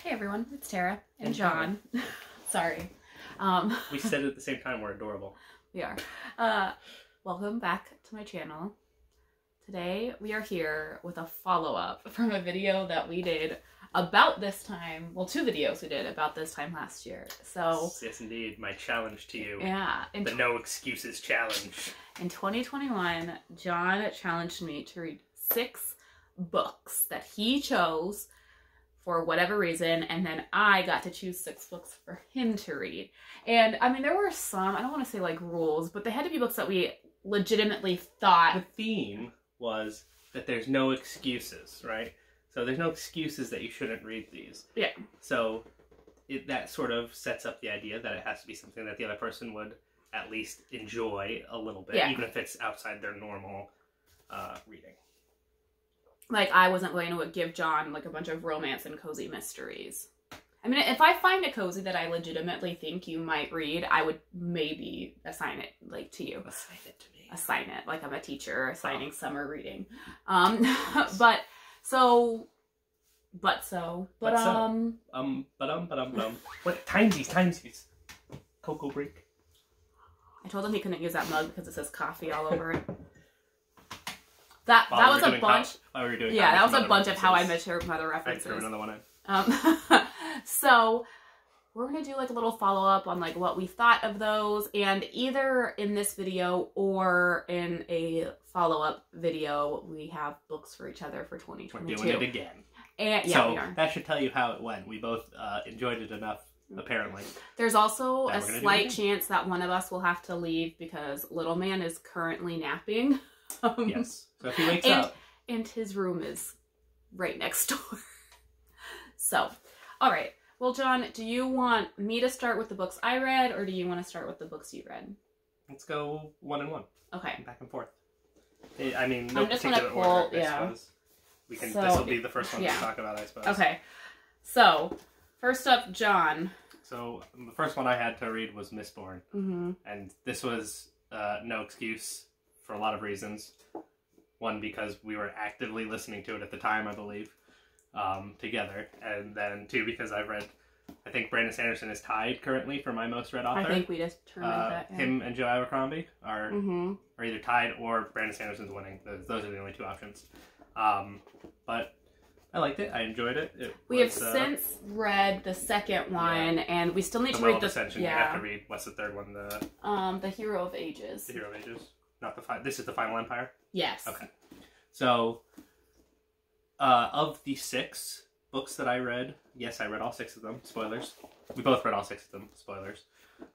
Hey everyone, it's Tara and John. Sorry. We said it at the same time, we're adorable. We are. Welcome back to my channel. Today we are here with a follow-up from a video that we did about this time. Well, two videos we did about this time last year. So yes, indeed, my challenge to you. Yeah. The no excuses challenge. In 2021, John challenged me to read 6 books that he chose for whatever reason, and then I got to choose 6 books for him to read. And I mean, there were some, I don't want to say like rules, but they had to be books that we legitimately thought. The theme was that there's no excuses, right? So there's no excuses that you shouldn't read these. Yeah. So that sort of sets up the idea that it has to be something that the other person would at least enjoy a little bit, even if it's outside their normal reading. Like, I wasn't going to give John, like, a bunch of romance and cozy mysteries. I mean, if I find a cozy that I legitimately think you might read, I would maybe assign it, like, to you. Assign it to me. Assign it, like I'm a teacher assigning summer reading. Yes. But What? Timesies. Cocoa break. I told him he couldn't use that mug because it says coffee all over it. That was a bunch. That was a bunch of How I Met Your Mother references. I threw another one in. So we're gonna do like a little follow up on like what we thought of those, and either in this video or in a follow up video, we have books for each other for 2022. We're doing it again. And yeah, so we are. That should tell you how it went. We both enjoyed it enough, apparently. There's also a slight chance that one of us will have to leave because little man is currently napping. Yes. So if he wakes up. And his room is right next door. So, all right. Well, John, do you want me to start with the books I read, or do you want to start with the books you read? Let's go 1 and 1. Okay. Back and forth. I mean, no particular pull, order, I suppose. This will be the first one to talk about, I suppose. Okay. So, first up, John. So, the first one I had to read was Mistborn. Mm-hmm. And this was no excuse for a lot of reasons. One, because we were actively listening to it at the time, I believe, together. And then 2, because I think Brandon Sanderson is tied currently for my most read author. I think we just determined that. Yeah. Him and Joe Abercrombie are either tied or Brandon Sanderson's winning. Those are the only 2 options. But I liked it. I enjoyed it. We have since read the second one, and we still need to read the... Ascension. You have to read, what's the third one? The Hero of Ages. The Hero of Ages. Not the This is the Final Empire? Yes. Okay. So, of the 6 books that I read, yes, I read all 6 of them. Spoilers. We both read all 6 of them. Spoilers.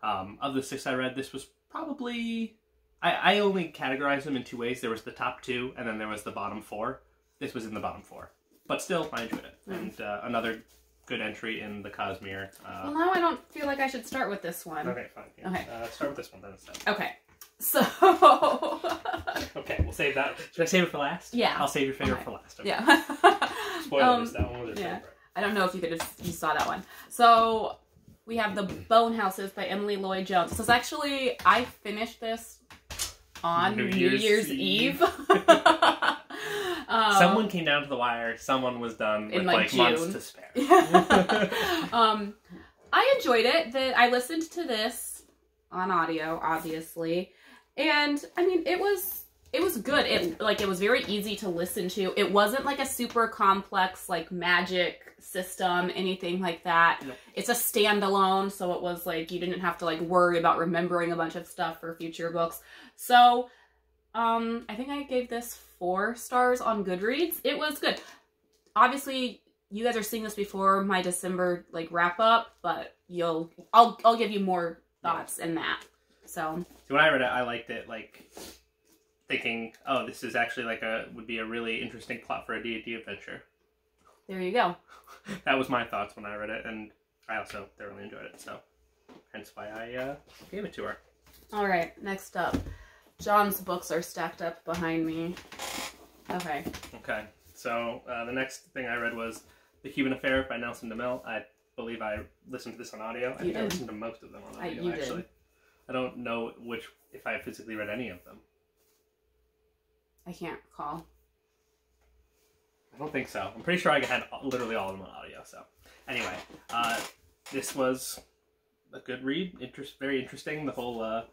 Of the 6 I read, this was probably... I only categorized them in 2 ways. There was the top 2, and then there was the bottom 4. This was in the bottom 4. But still, I enjoyed it. And another good entry in the Cosmere. Well, now I don't feel like I should start with this one. Okay, fine. Yeah. Okay. Start with this one then instead. Okay. So... Okay, we'll save that. Should I save it for last? Yeah. I'll save your favorite for last. Okay. Yeah. Spoilers, that one was your favorite. I don't know if you saw that one. So, we have The Bone Houses by Emily Lloyd Jones. This is actually, I finished this on New Year's Eve. Someone came down to the wire. Someone was done with like months to spare. I enjoyed it. I listened to this on audio, obviously, and I mean it was good. It was very easy to listen to. It wasn't like a super complex like magic system, anything like that. No. It's a standalone, so it was like you didn't have to like worry about remembering a bunch of stuff for future books. So, I think I gave this 4 stars on Goodreads. It was good. Obviously, you guys are seeing this before my December like wrap up, but I'll give you more thoughts in that. So when I read it, I liked it, like thinking, oh, this is actually like would be a really interesting plot for a D&D adventure. There you go. That was my thoughts when I read it, and I also thoroughly enjoyed it. So hence why I gave it to her. All right, next up. John's books are stacked up behind me. Okay. Okay. So the next thing I read was The Cuban Affair by Nelson Demille. I believe I listened to this on audio. I think I listened to most of them on audio, actually. I don't know if I physically read any of them. I can't call. I don't think so. I'm pretty sure I had literally all of them on audio. So anyway, this was a good read. Very interesting. The whole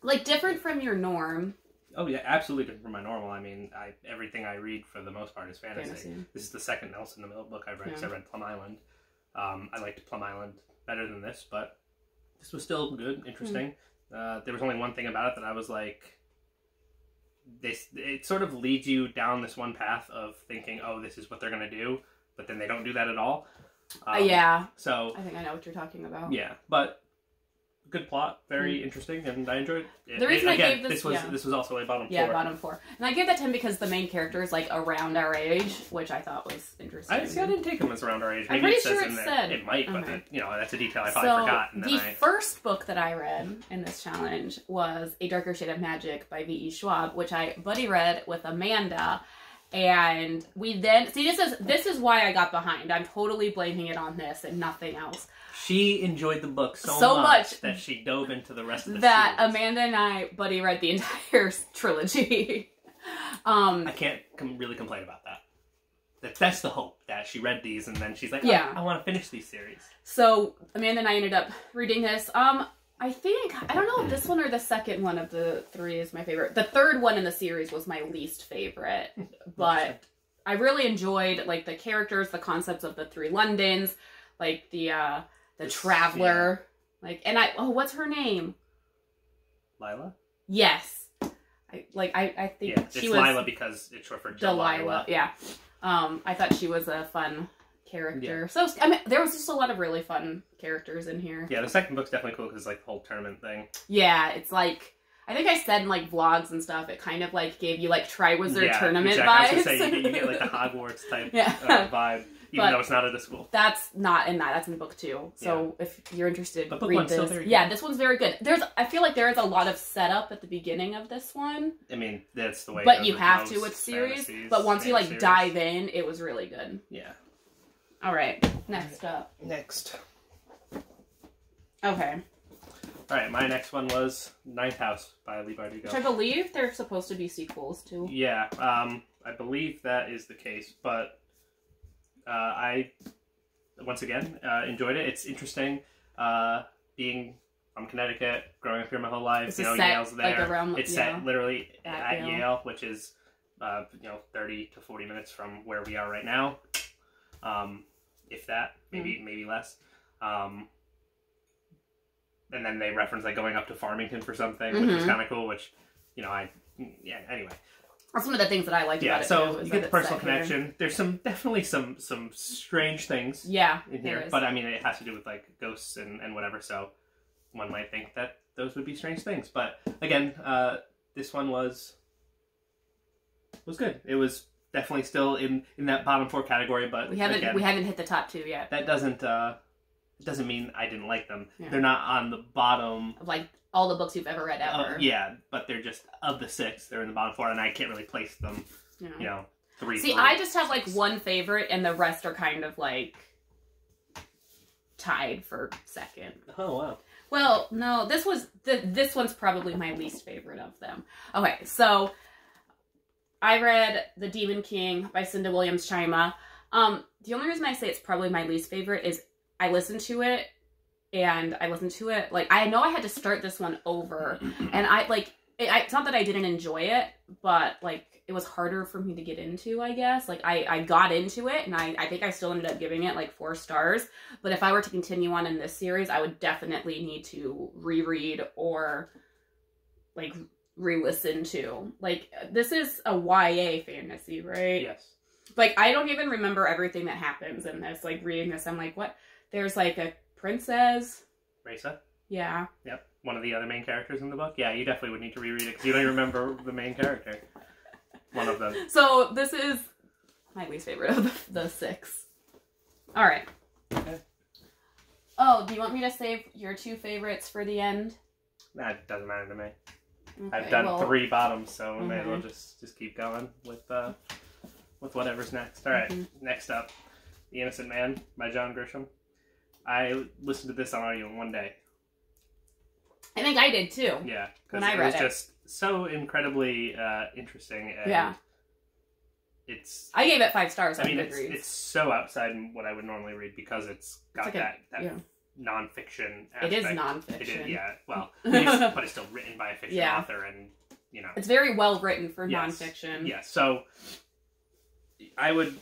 like different from your norm. Oh yeah, absolutely different from my normal. I mean, everything I read for the most part is fantasy. This is the second Nelson DeMille book I've read because I read Plum Island. I liked Plum Island better than this, but this was still good, interesting. There was only one thing about it that I was like, it sort of leads you down this one path of thinking, oh, this is what they're going to do, but then they don't do that at all. Yeah. So I think I know what you're talking about. Yeah, but good plot, very interesting, and I enjoyed it. The reason I gave this was also a bottom 4. Yeah, bottom 4. And I gave that to him because the main character is like around our age, which I thought was interesting. I didn't take him as around our age. Maybe I'm pretty it says sure in it there. said. It might, but Okay. that's a detail I probably forgot. And the first book that I read in this challenge was A Darker Shade of Magic by V.E. Schwab, which I buddy read with Amanda. And we then see this is why I got behind. I'm totally blaming it on this and nothing else. She enjoyed the book so much that she dove into the rest of the series. Amanda and I buddy read the entire trilogy. I can't really complain about that. That's the hope, that she read these and then she's like, I want to finish these series. So Amanda and I ended up reading this. I don't know if this one or the second one of the 3 is my favorite. The third one in the series was my least favorite, but I really enjoyed like the characters, the concepts of the 3 Londons, like the traveler, what's her name? Lila? Yes. I think she was Lila because it's short for Delilah. Yeah. I thought she was a fun character. Yeah. So I mean, there was just a lot of really fun characters in here. Yeah, the second book's definitely cool because like the whole tournament thing. Yeah, it's like I think I said in like vlogs and stuff, it kind of like gave you like Triwizard Tournament vibes. I was gonna say you get like the Hogwarts type vibe. Even though it's not at a school. That's not in that. That's in book 2. So if you're interested, but read this. Yeah, this one's very good. I feel like there is a lot of setup at the beginning of this one. I mean, that's the way. But you have to with series. But once you like dive in, it was really good. Yeah. All right. Next up. Next. Okay. All right. My next one was Ninth House by Leigh Bardug. Which I believe they're supposed to be sequels to. Yeah. I believe that is the case, but. I, once again, enjoyed it. It's interesting, being from Connecticut, growing up here my whole life, Yale's there. Like it's set literally at Yale, which is, 30 to 40 minutes from where we are right now. If that, maybe less. And then they reference, like, going up to Farmington for something, which is kind of cool, which, anyway. That's one of the things that I liked about it. So you get the personal connection. Here. There's definitely some strange things in here. But I mean, it has to do with like ghosts and whatever. So one might think that those would be strange things. But again, this one was good. It was definitely still in that bottom 4 category. But we haven't hit the top 2 yet. That doesn't mean I didn't like them. Yeah. They're not on the bottom of like all the books you've ever read ever. Yeah, but they're just of the 6. They're in the bottom 4, and I can't really place them. 3. See, I just have like one favorite, and the rest are kind of like tied for second. Oh wow. Well, no, this one's probably my least favorite of them. Okay, so I read The Demon King by Cinda Williams-Chima. The only reason I say it's probably my least favorite is I listened to it like I know I had to start this one over, and it's not that I didn't enjoy it, but like it was harder for me to get into, I guess. Like I got into it, and I think I still ended up giving it like 4 stars. But if I were to continue on in this series, I would definitely need to reread or like re-listen to. Like this is a YA fantasy, right? Yes. Like I don't even remember everything that happens in this. Like reading this, I'm like, what? There's like a princess. Raisa? Yeah. Yep. One of the other main characters in the book. Yeah, you definitely would need to reread it because you don't even remember the main character. One of them. So this is my least favorite of the 6. All right. Okay. Oh, do you want me to save your 2 favorites for the end? Nah, it doesn't matter to me. Okay, I've done 3 bottoms, so we may as well just keep going with whatever's next. All right. Next up, The Innocent Man by John Grisham. I listened to this on audio in one day. I think I did too. Yeah, when I read it was just so incredibly interesting. And I gave it 5 stars. I mean, it's so outside what I would normally read because it's got like that nonfiction aspect. It is nonfiction. Well, but it's still written by a fiction author, and it's very well written for yes, nonfiction. Yeah, so I would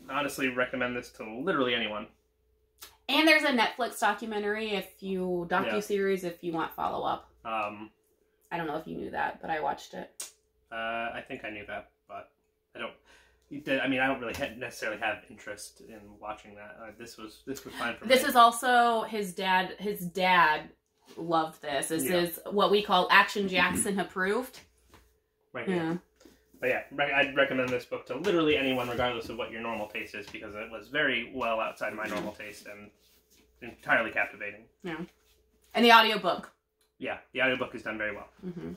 honestly recommend this to literally anyone. And there's a Netflix documentary docuseries if you want follow up. I don't know if you knew that, but I watched it. I think I knew that, but I don't. I mean, I don't really necessarily have interest in watching that. This was fine for me. This is also his dad. His dad loved this. This is what we call Action Jackson approved. Right. Yeah. But yeah, I'd recommend this book to literally anyone, regardless of what your normal taste is, because it was very well outside my normal taste and entirely captivating. Yeah. And the audiobook. Yeah, the audiobook is done very well. Mm-hmm.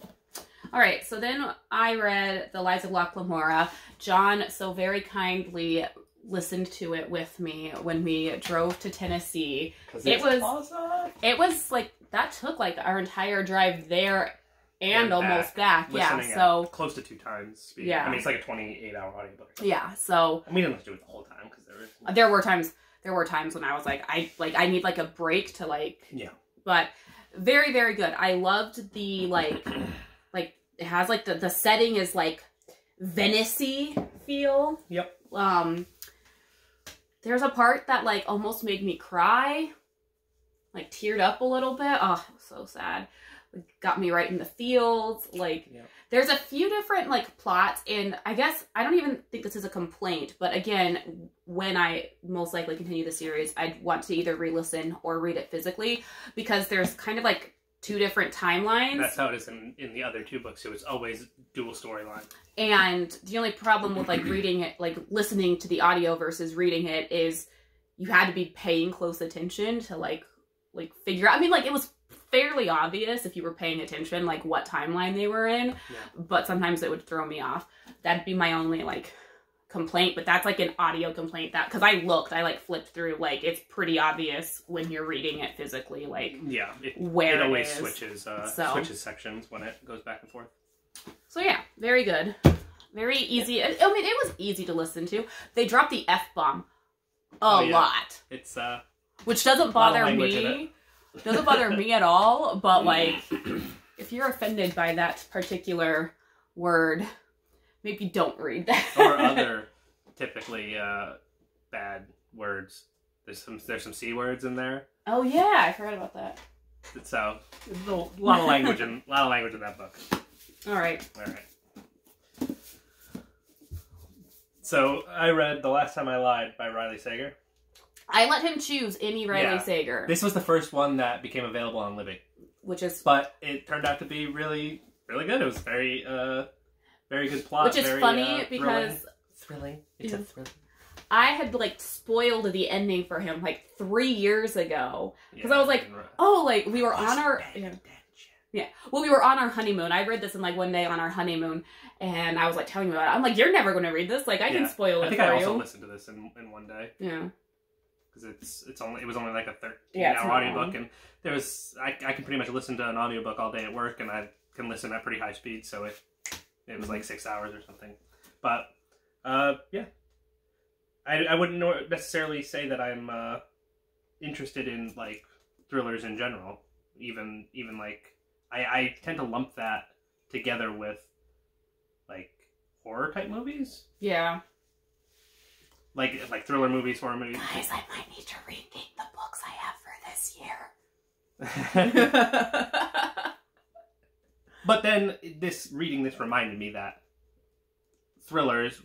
All right, so then I read The Lives of Locke Lamora. John so very kindly listened to it with me when we drove to Tennessee. It was awesome. It was like, that took like our entire drive there and almost back. Yeah, so close to 2 times speed. Yeah. I mean, it's like a 28-hour audiobook. Yeah, so we didn't have to do it the whole time because there were times when I was like, I need like a break to like. Yeah. But very, very good. I loved the like it has like the setting is like Venice-y feel. Yep. There's a part that like almost made me cry, like teared up a little bit. Oh, it was so sad. It got me right in the feels. Like there's a few different like plots, and I guess I don't even think this is a complaint, but again, when I most likely continue the series, I'd want to either re-listen or read it physically, because there's kind of like 2 different timelines. That's how it is in the other 2 books. So it's always dual storyline. And the only problem with like reading it, like listening to the audio versus reading it, is you had to be paying close attention to like figure out. I mean, like it was fairly obvious if you were paying attention, like what timeline they were in, but sometimes it would throw me off. That'd be my only like complaint, but that's like an audio complaint, that because I like flipped through, like it's pretty obvious when you're reading it physically, like where it always switches sections when it goes back and forth. So yeah, very good, very easy. I mean, it was easy to listen to. They dropped the F-bomb a lot. It's which doesn't bother me. Doesn't bother me at all, but like if you're offended by that particular word, maybe don't read that. Or other typically bad words. There's some C words in there. Oh yeah, I forgot about that. So there's a lot of language in that book. All right. So I read The Last Time I Lied by Riley Sager. I let him choose any Riley Sager. This was the first one that became available on Libby, but it turned out to be really, really good. It was very good plot. Which is funny because thrilling. It's a thrill. I had like spoiled the ending for him like 3 years ago because I was like, like we were on our well, we were on our honeymoon. I read this in like one day on our honeymoon, and I was like telling you about it. I'm like, you're never going to read this. Like, I can spoil it for you. I think I also listened to this in one day. Yeah. Because it was only like a 13-hour audiobook, and I can pretty much listen to an audiobook all day at work, and I can listen at pretty high speed, so it was like 6 hours or something. But yeah, I wouldn't necessarily say that I'm interested in like thrillers in general. Even like I tend to lump that together with like horror type movies. Yeah. Like thriller movies, horror movies. Guys, I might need to rethink the books I have for this year. But then reading this reminded me that thrillers,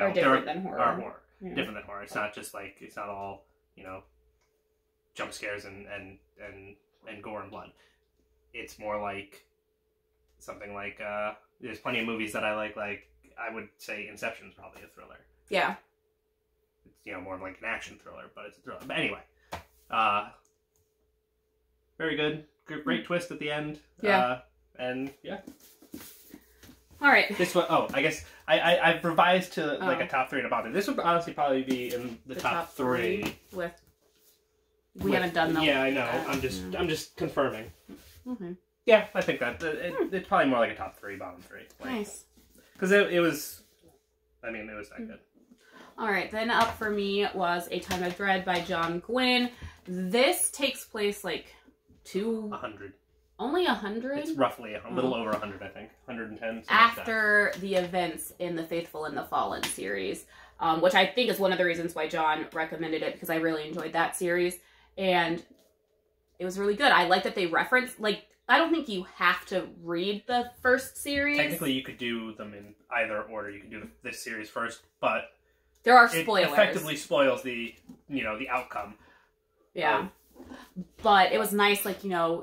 are different than horror. Are horror. Yeah. Different than horror. It's not just like, it's not all, jump scares and gore and blood. It's more like something like there's plenty of movies that I like I would say Inception's probably a thriller. Yeah. It's more of like an action thriller, but it's a thriller. But anyway, very good. Great twist at the end. Yeah. And yeah. All right. This one, I guess I've revised to like a top 3 and a bottom. This would honestly probably be in the top 3. We haven't done them. Yeah, I know. I'm just confirming. Mm-hmm. Yeah, I think that it's probably more like a top 3, bottom 3. Nice. Because it was I mean, it was that good. All right, then up for me was A Time of Dread by John Gwynne. This takes place like 100. Only 100? It's roughly a little over 100, I think. 110. After like the events in the Faithful and the Fallen series, which I think is one of the reasons why John recommended it, because I really enjoyed that series. And it was really good. I like that they reference, like, I don't think you have to read the first series. Technically, you could do them in either order. You could do this series first, but there are spoilers. It effectively spoils the outcome. Yeah. But it was nice, like,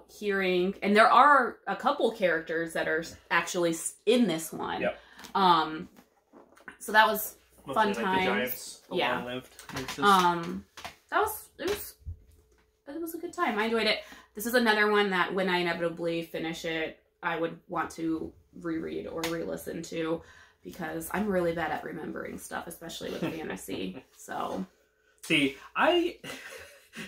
hearing, and there are a couple characters that are actually in this one. Yep. So that was Mostly fun like times. The giants, the long-lived. It was a good time. I enjoyed it. This is another one that when I inevitably finish it, I would want to reread or re-listen to, because I'm really bad at remembering stuff, especially with fantasy. So, see,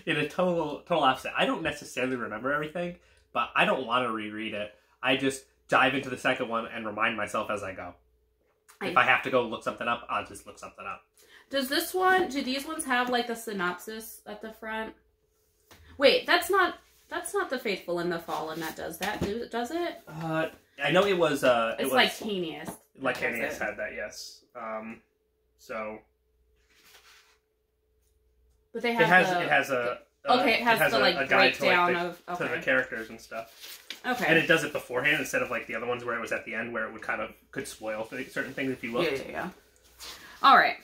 in a total opposite, I don't necessarily remember everything, but I don't want to reread it. I just dive into the second one and remind myself as I go. If I have to go look something up, I'll just look something up. Do these ones have like the synopsis at the front? Wait, that's not the Faithful and the Fallen that does that, does it? I know it was. It's like Tanius. Like Tanius had that, yes. So. But they have it has a breakdown to the characters and stuff. Okay. And it does it beforehand instead of like the other ones where it was at the end, where it would could spoil certain things if you looked. Yeah. All right.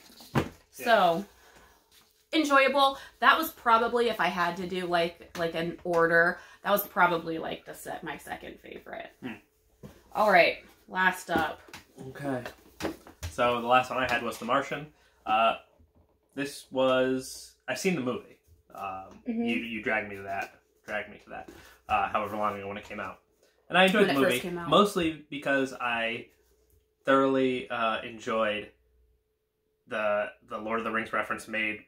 So, enjoyable. That was probably, if I had to do like an order, that was probably like my second favorite. All right. Last up. Okay. So the last one I had was The Martian. This was, I've seen the movie. You dragged me to that. However long ago when it came out. And I enjoyed the movie, mostly because I thoroughly enjoyed the Lord of the Rings reference made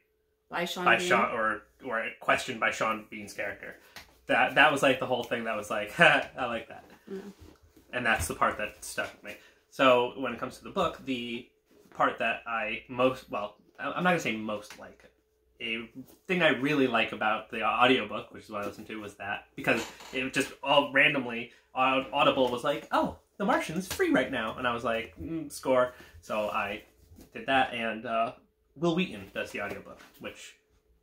by Sean or questioned by Sean Bean's character. That was like the whole thing that was like, I like that. And that's the part that stuck with me. So when it comes to the book, the part that I'm not going to say most like. A thing I really like about the audiobook, which is what I listened to, was that, because it just all randomly, Audible was like, oh, The Martian is free right now. And I was like, score. So I did that, and Will Wheaton does the audiobook, which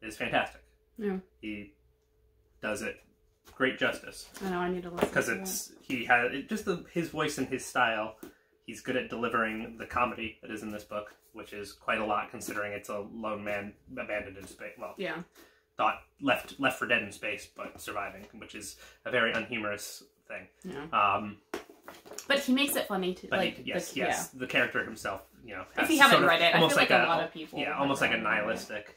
is fantastic. Yeah. He does it great justice. I know, I need to listen to it. Because he has, his voice and his style, he's good at delivering the comedy that is in this book, which is quite a lot considering it's a lone man abandoned in space. Well, yeah, thought left for dead in space, but surviving, which is a very unhumorous thing. Yeah. But he makes it funny too. Yes. The character himself, if you haven't read it, I feel like a lot of people. Yeah, almost like a nihilistic.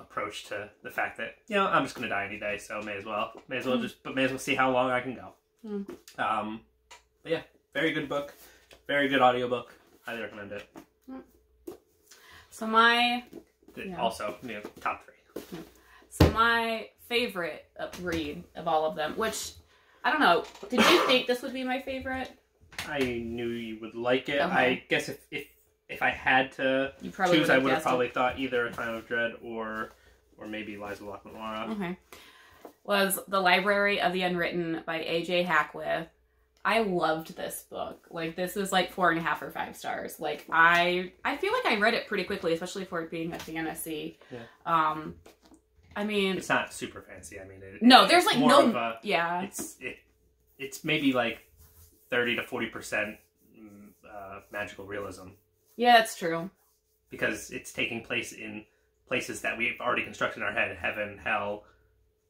Approach to the fact that I'm just going to die any day, so may as well see how long I can go. But yeah, very good book, very good audiobook. Highly recommend it. So also top 3. So my favorite read of all of them, which I don't know, did you think this would be my favorite? I knew you would like it. Okay. I guess if I had to choose, I would have probably thought either A Time of Dread or maybe Lies of Locke Lamora. Okay. Was The Library of the Unwritten by A.J. Hackwith. I loved this book. Like, this is like 4.5 or 5 stars. Like, I feel like I read it pretty quickly, especially for it being a fantasy. Yeah. I mean, it's not super fancy. I mean, there's like no. Yeah. It's maybe like 30 to 40% magical realism. Yeah, that's true. Because it's taking place in places that we've already constructed in our head: heaven, hell.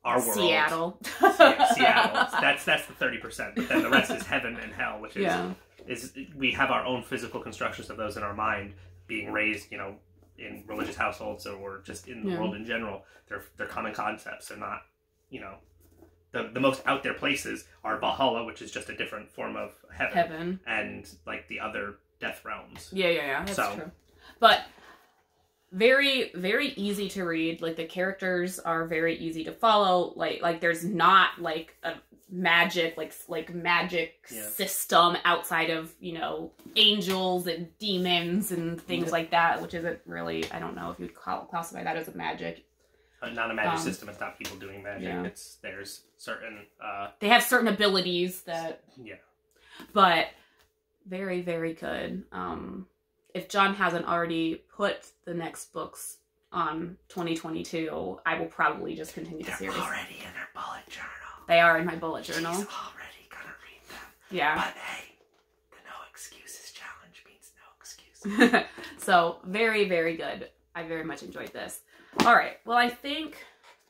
Our world. Seattle. Seattle. That's the 30%. But then the rest is heaven and hell, which is we have our own physical constructions of those in our mind, being raised, in religious households or just in the world in general. They're common concepts. They're not, the most out there places are Valhalla, which is just a different form of heaven. And like the other death realms. Yeah. That's true. But very, very easy to read. Like, the characters are very easy to follow. Like there's not like a magic, like magic system outside of, you know, angels and demons and things like that, which isn't really, I don't know if you'd classify that as a magic. Not a magic system. It's not people doing magic. Yeah. There's certain... they have certain abilities that... Yeah. But very, very good. If John hasn't already put the next books on 2022, I will probably just continue the series. They're already in her bullet journal. They are in my bullet journal. She's already gonna read them. Yeah. But hey, the no excuses challenge means no excuses. So, very, very good. I very much enjoyed this. All right. Well, I think...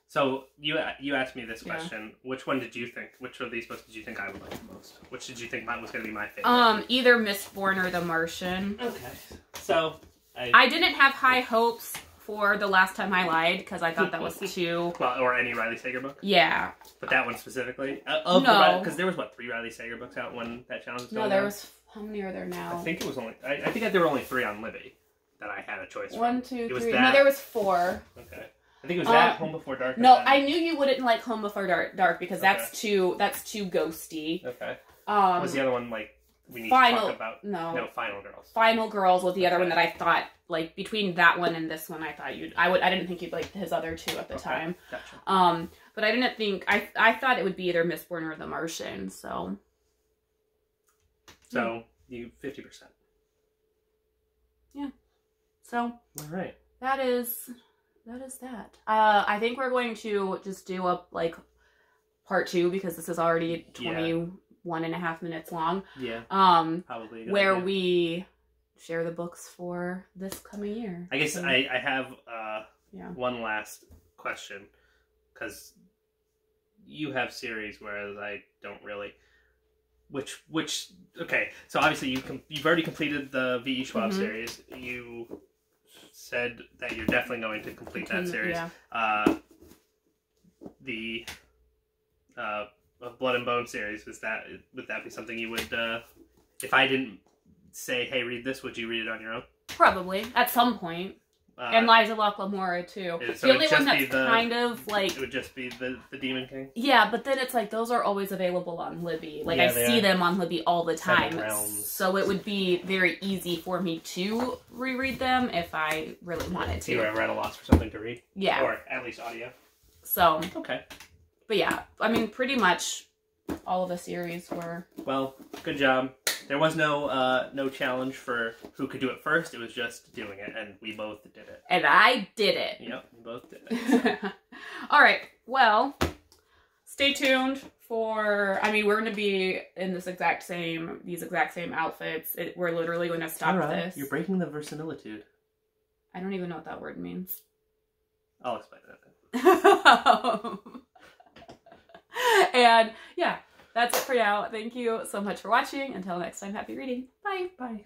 So, you asked me this question. Yeah. Which one did you think? Which of these books did you think I would like the most? Which did you think was going to be my favorite? Either Mistborn or The Martian. Okay. So, I didn't have high hopes for The Last Time I Lied, because I thought that was too... Well, or any Riley Sager book? Yeah. But that one specifically? No. Because there was, 3 Riley Sager books out when that challenge was going on? No, there was... How many are there now? I think it was only... I think there were only 3 on Libby that I had a choice from. 1, 2, 3... That... No, there was 4. Okay. I think it was that, Home Before Dark. No, I knew you wouldn't like Home Before Dark because that's too ghosty. Okay. Was the other one, we need to talk about? No, Final Girls. Final Girls was the other one that I thought, between that one and this one, I thought I didn't think you'd like his other 2 at the time. Gotcha. But I didn't think, I thought it would be either Mistborn or The Martian, so. So, you 50%. Yeah. So. All right. That is that. I think we're going to just do a, part 2 because this is already 21 and a half minutes long. Yeah. Probably. Where we share the books for this coming year. I guess so, I have one last question, because you have series whereas I don't really. Which okay, so obviously you've already completed the V.E. Schwab series. You said that you're definitely going to complete that series. Yeah. The Blood and Bone series, would that be something you would, if I didn't say, hey, read this, would you read it on your own? Probably, at some point. And Liza Locke-Lamora, too. So the only one that's kind of, It would just be the Demon King? Yeah, but then it's those are always available on Libby. I see them on Libby all the time. So it would be very easy for me to reread them if I really wanted to. You were at a loss for something to read? Yeah. Or at least audio? So. Okay. But yeah, I mean, pretty much all of the series were... Well, good job. There was no challenge for who could do it first. It was just doing it, and we both did it. And I did it. Yep, we both did it. So. All right. Well, stay tuned for... I mean, we're going to be in these exact same outfits. We're literally going to stop this. You're breaking the verisimilitude. I don't even know what that word means. I'll explain that then. And yeah, that's it for now. Thank you so much for watching. Until next time, happy reading. Bye. Bye.